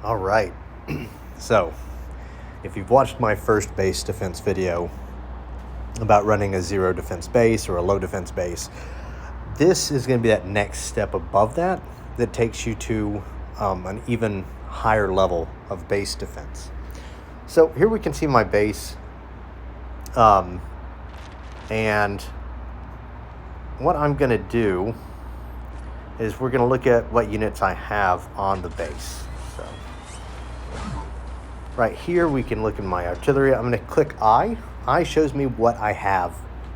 All right. So, if you've watched my first base defense video about running a zero defense base or a low defense base, this is going to be that next step above that that takes you to an even higher level of base defense. So here we can see my base, and what I'm going to do is we're going to look at what units I have on the base. So right here we can look in my artillery. I'm going to click I. I shows me what I have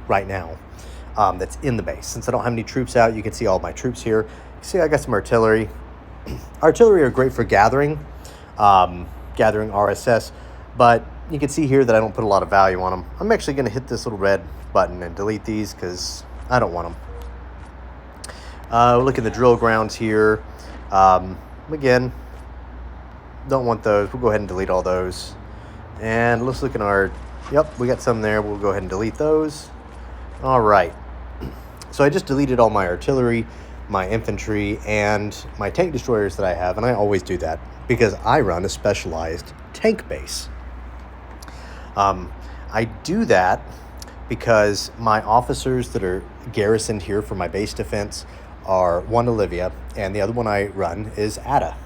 right now that's in the base. Since I don't have any troops out, you can see all my troops here. You see I got some artillery. Artillery are great for gathering RSS, but you can see here that I don't put a lot of value on them. I'm actually going to hit this little red button and delete these because I don't want them. Look at the drill grounds here. Again, don't want those. We'll go ahead and delete all those. And let's look at our, yep, we got some there. We'll go ahead and delete those. All right. So I just deleted all my artillery, my infantry, and my tank destroyers that I have. And I always do that because I run a specialized tank base. I do that because my officers that are garrisoned here for my base defense are one Olivia, and the other one I run is Ada.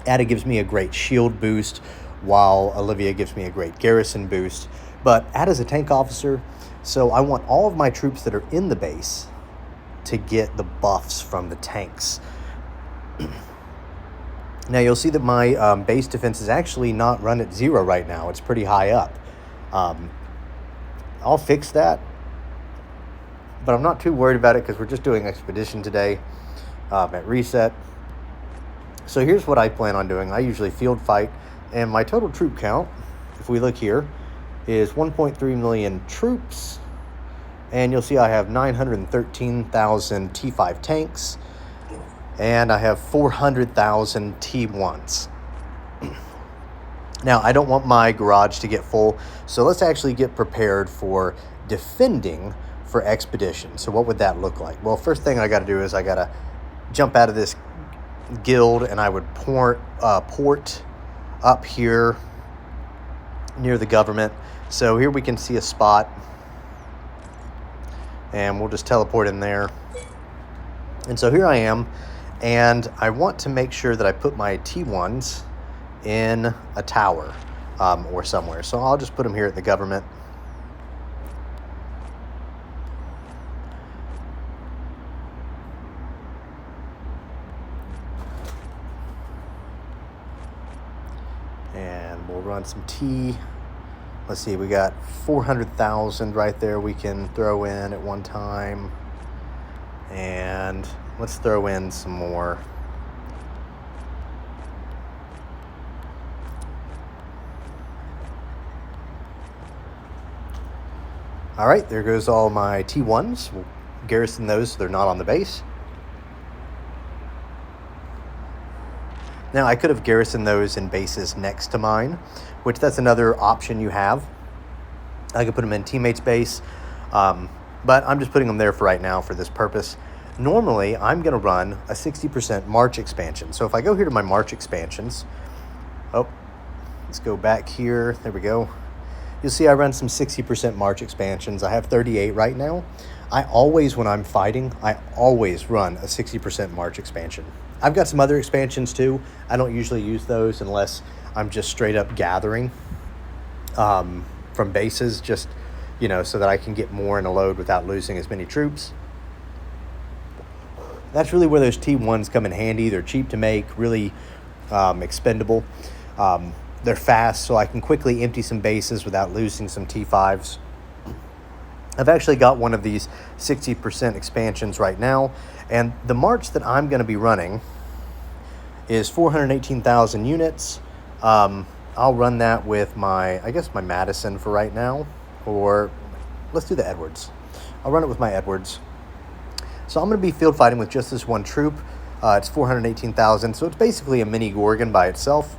Ada gives me a great shield boost, while Olivia gives me a great garrison boost. But Ada's a tank officer, so I want all of my troops that are in the base to get the buffs from the tanks. Now you'll see that my base defense is actually not run at 0 right now. It's pretty high up. I'll fix that, but I'm not too worried about it because we're just doing expedition today at reset. So here's what I plan on doing. I usually field fight, and my total troop count, if we look here, is 1.3 million troops, and you'll see I have 913,000 T5 tanks, and I have 400,000 T1s. Now, I don't want my garage to get full, so let's actually get prepared for defending for expedition. So what would that look like? Well, first thing I got to do is I got to jump out of this guild, and I would port up here near the government. So here we can see a spot, and we'll just teleport in there. And so here I am, and I want to make sure that I put my T1s in a tower or somewhere. So I'll just put them here at the government. And we'll run some T. Let's see, we got 400,000 right there we can throw in at one time. And let's throw in some more. All right, there goes all my T1s. We'll garrison those so they're not on the base. Now, I could have garrisoned those in bases next to mine, which that's another option you have. I could put them in teammates' base, but I'm just putting them there for right now for this purpose. Normally, I'm going to run a 60% March expansion. So if I go here to my March expansions, let's go back here. There we go. You'll see I run some 60% March expansions. I have 38 right now. I always, when I'm fighting, I always run a 60% March expansion. I've got some other expansions too. I don't usually use those unless I'm just straight up gathering from bases, just, so that I can get more in a load without losing as many troops. That's really where those T1s come in handy. They're cheap to make, really expendable. They're fast, so I can quickly empty some bases without losing some T5s. I've actually got one of these 60% expansions right now, and the March that I'm going to be running is 418,000 units. I'll run that with my Madison for right now, or let's do the Edwards. I'll run it with my Edwards. So I'm going to be field fighting with just this one troop. It's 418,000, so it's basically a mini Gorgon by itself.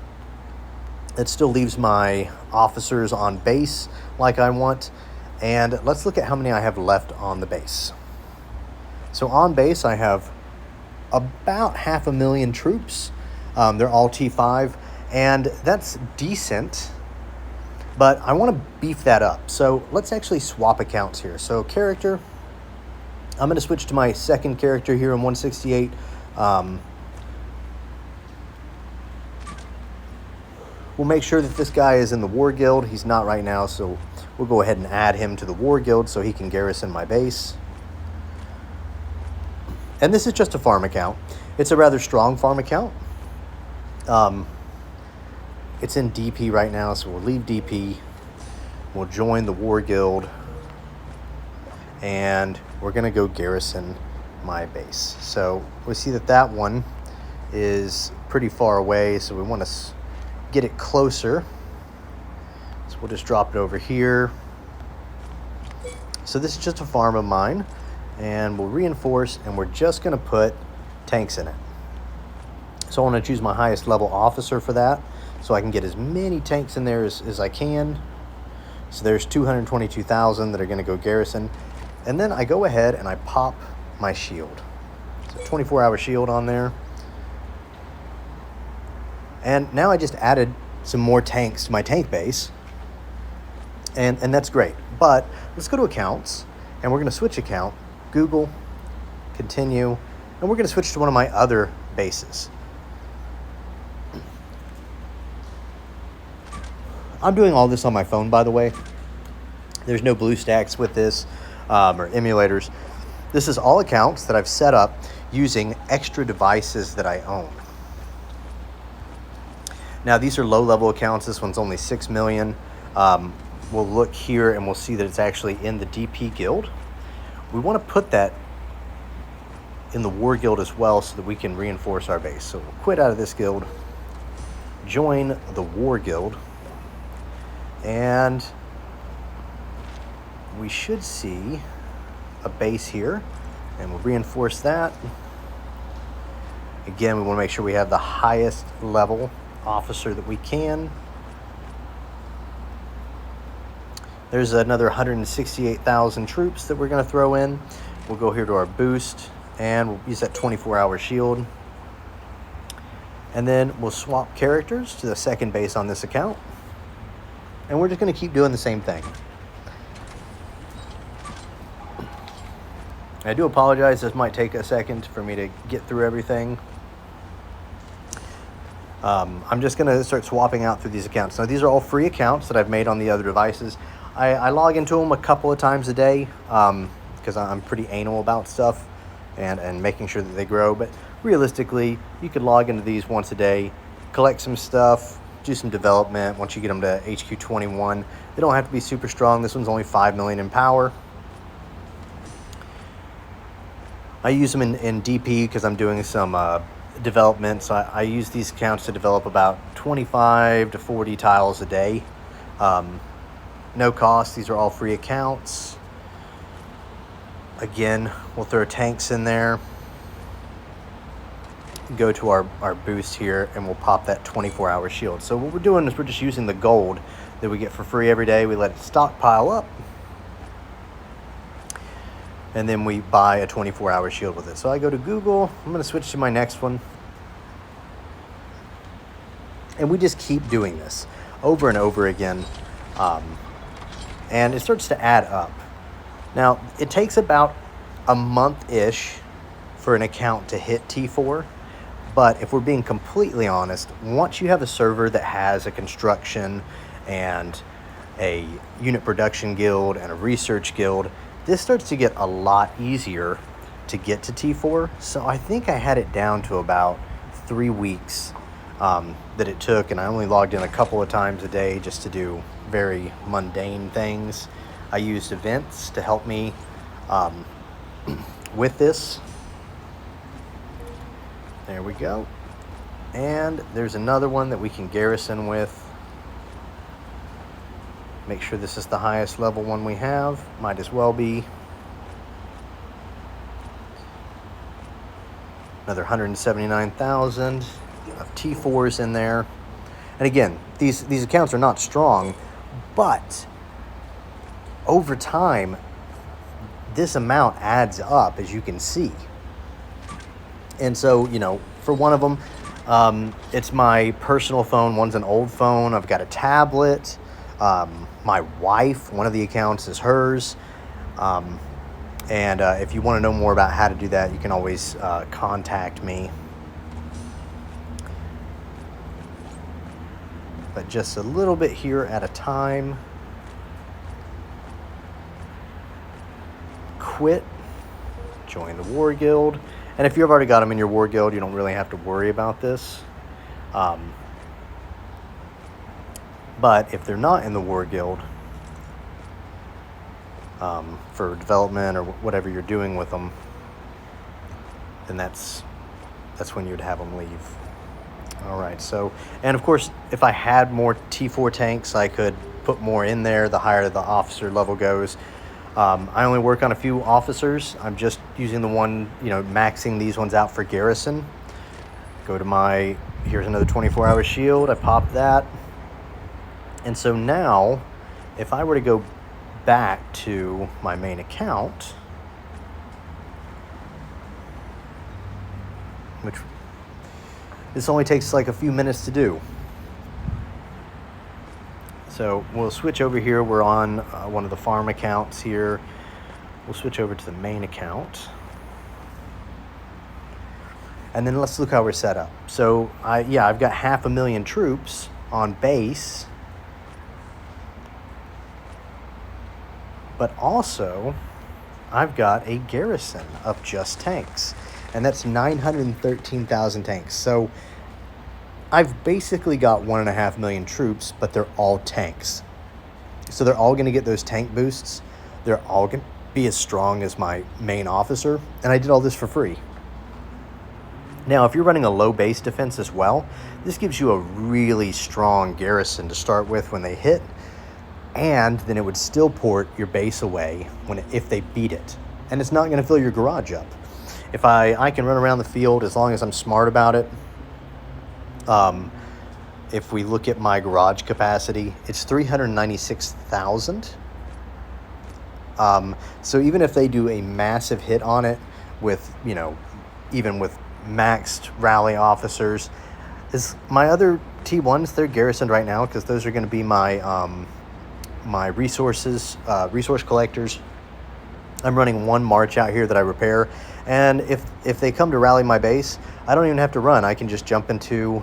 It still leaves my officers on base like I want. And let's look at how many I have left on the base. So on base, I have about 500,000 troops. They're all T5, and that's decent, but I want to beef that up. So let's actually swap accounts here. So character, I'm going to switch to my second character here in 168. We'll make sure that this guy is in the War Guild. He's not right now, so we'll go ahead and add him to the War Guild so he can garrison my base. And this is just a farm account. It's a rather strong farm account. It's in DP right now, so we'll leave DP. We'll join the War Guild. And we're going to go garrison my base. So we see that that one is pretty far away, so we want to get it closer. So we'll just drop it over here. So this is just a farm of mine, and we'll reinforce, and we're just going to put tanks in it. So I want to choose my highest level officer for that, so I can get as many tanks in there as I can. So there's 222,000 that are going to go garrison. And then I go ahead and I pop my shield. So 24-hour shield on there. And now I just added some more tanks to my tank base. And that's great. But let's go to accounts, and we're going to switch account. Google, continue, and we're going to switch to one of my other bases. I'm doing all this on my phone, by the way. There's no BlueStacks with this or emulators. This is all accounts that I've set up using extra devices that I own. Now, these are low-level accounts. This one's only 6 million. We'll look here, and we'll see that it's actually in the DP Guild. We want to put that in the War Guild as well so that we can reinforce our base. So we'll quit out of this guild, join the War Guild, and we should see a base here, and we'll reinforce that. Again, we want to make sure we have the highest level officer that we can. There's another 168,000 troops that we're going to throw in. We'll go here to our boost, and we'll use that 24-hour shield. And then we'll swap characters to the second base on this account. And we're just going to keep doing the same thing. I do apologize. This might take a second for me to get through everything. I'm just going to start swapping out through these accounts. Now, these are all free accounts that I've made on the other devices. I log into them a couple of times a day because I'm pretty anal about stuff and making sure that they grow. But realistically, you could log into these once a day, collect some stuff, do some development once you get them to HQ 21. They don't have to be super strong. This one's only 5 million in power. I use them in DP because I'm doing some development. So I use these accounts to develop about 25 to 40 tiles a day. No cost. These are all free accounts. Again, we'll throw tanks in there. Go to our boost here, and we'll pop that 24-hour shield. So what we're doing is we're just using the gold that we get for free every day. We let it stockpile up, and then we buy a 24-hour shield with it. So I go to Google. I'm going to switch to my next one. And we just keep doing this over and over again. And it starts to add up. Now, it takes about a month-ish for an account to hit T4. But if we're being completely honest, once you have a server that has a construction and a unit production guild and a research guild, this starts to get a lot easier to get to T4. So I think I had it down to about 3 weeks that it took, and I only logged in a couple of times a day just to do very mundane things. I used events to help me with this. There we go. And there's another one that we can garrison with. Make sure this is the highest level one we have. Might as well be. Another 179,000 of T4s in there. And again, these accounts are not strong, but over time, this amount adds up, as you can see. And so, you know, for one of them, It's my personal phone. One's an old phone. I've got a tablet. My wife, one of the accounts is hers. And if you want to know more about how to do that, you can always contact me. But just a little bit here at a time. Quit. Join the War Guild. And if you've already got them in your War Guild, you don't really have to worry about this. But if they're not in the War Guild, for development or whatever you're doing with them, then that's when you'd have them leave. All right, so, and of course, if I had more T4 tanks, I could put more in there the higher the officer level goes. I only work on a few officers. I'm just using the one, maxing these ones out for garrison. Go to here's another 24-hour shield. I pop that. And so now, if I were to go back to my main account, which this only takes like a few minutes to do. So we'll switch over here. We're on one of the farm accounts here. We'll switch over to the main account. And then let's look how we're set up. So I've got 500,000 troops on base. But also, I've got a garrison of just tanks. And that's 913,000 tanks. So I've basically got 1.5 million troops, but they're all tanks. So they're all going to get those tank boosts. They're all going to be as strong as my main officer. And I did all this for free. Now, if you're running a low base defense as well, this gives you a really strong garrison to start with when they hit. And then it would still port your base away if they beat it. And it's not going to fill your garage up. If I can run around the field as long as I'm smart about it. If we look at my garage capacity, it's 396,000. So even if they do a massive hit on it with, even with maxed rally officers, my other T1s, they're garrisoned right now because those are going to be my my resource collectors. I'm running one march out here that I repair, and if they come to rally my base, I don't even have to run. I can just jump into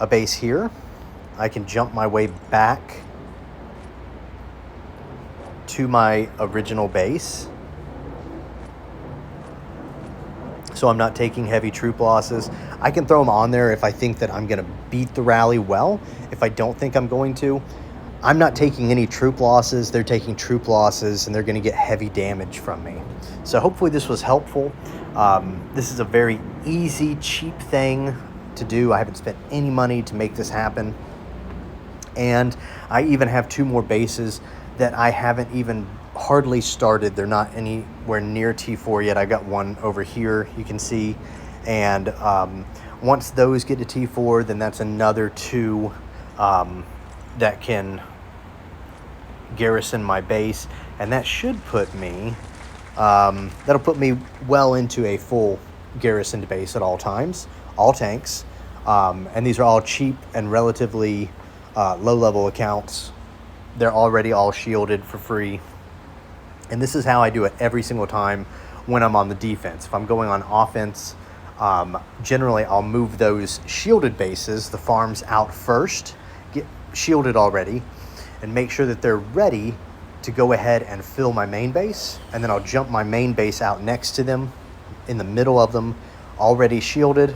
a base here. I can jump my way back to my original base, so I'm not taking heavy troop losses. I can throw them on there if I think that I'm going to beat the rally well. If I don't think I'm going to, I'm not taking any troop losses. They're taking troop losses, and they're going to get heavy damage from me. So hopefully this was helpful. This is a very easy, cheap thing to do. I haven't spent any money to make this happen. And I even have 2 more bases that I haven't even hardly started. They're not anywhere near T4 yet. I got one over here, you can see. And once those get to T4, then that's another 2 that can garrison my base, and that should put me that'll put me well into a full garrisoned base at all times, all tanks, and these are all cheap and relatively low level accounts. They're already all shielded for free, and this is how I do it every single time when I'm on the defense. If I'm going on offense, generally I'll move those shielded bases, the farms, out first, get shielded already, and make sure that they're ready to go ahead and fill my main base. And then I'll jump my main base out next to them, in the middle of them, already shielded.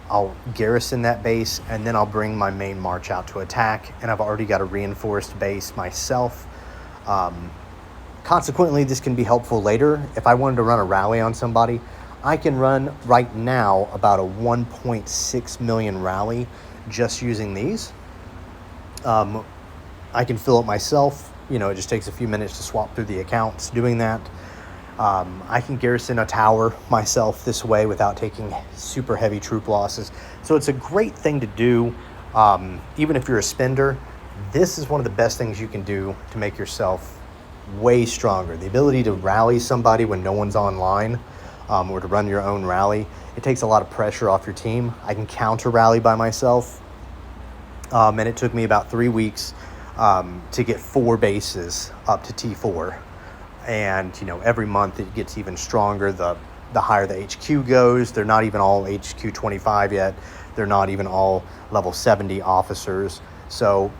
I'll garrison that base, and then I'll bring my main march out to attack. And I've already got a reinforced base myself. Consequently, this can be helpful later. If I wanted to run a rally on somebody, I can run right now about a 1.6 million rally just using these. I can fill it myself. It just takes a few minutes to swap through the accounts doing that. I can garrison a tower myself this way without taking super heavy troop losses. So it's a great thing to do. Even if you're a spender, this is one of the best things you can do to make yourself way stronger. The ability to rally somebody when no one's online or to run your own rally, it takes a lot of pressure off your team. I can counter rally by myself, and it took me about 3 weeks to get 4 bases up to T4. And every month it gets even stronger. The higher the HQ goes. They're not even all HQ 25 yet. They're not even all level 70 officers. So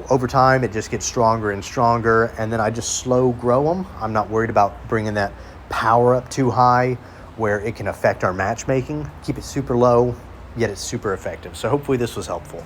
over time it just gets stronger and stronger, and then I just slow grow them. I'm not worried about bringing that power up too high where it can affect our matchmaking. Keep it super low, yet it's super effective. So hopefully this was helpful.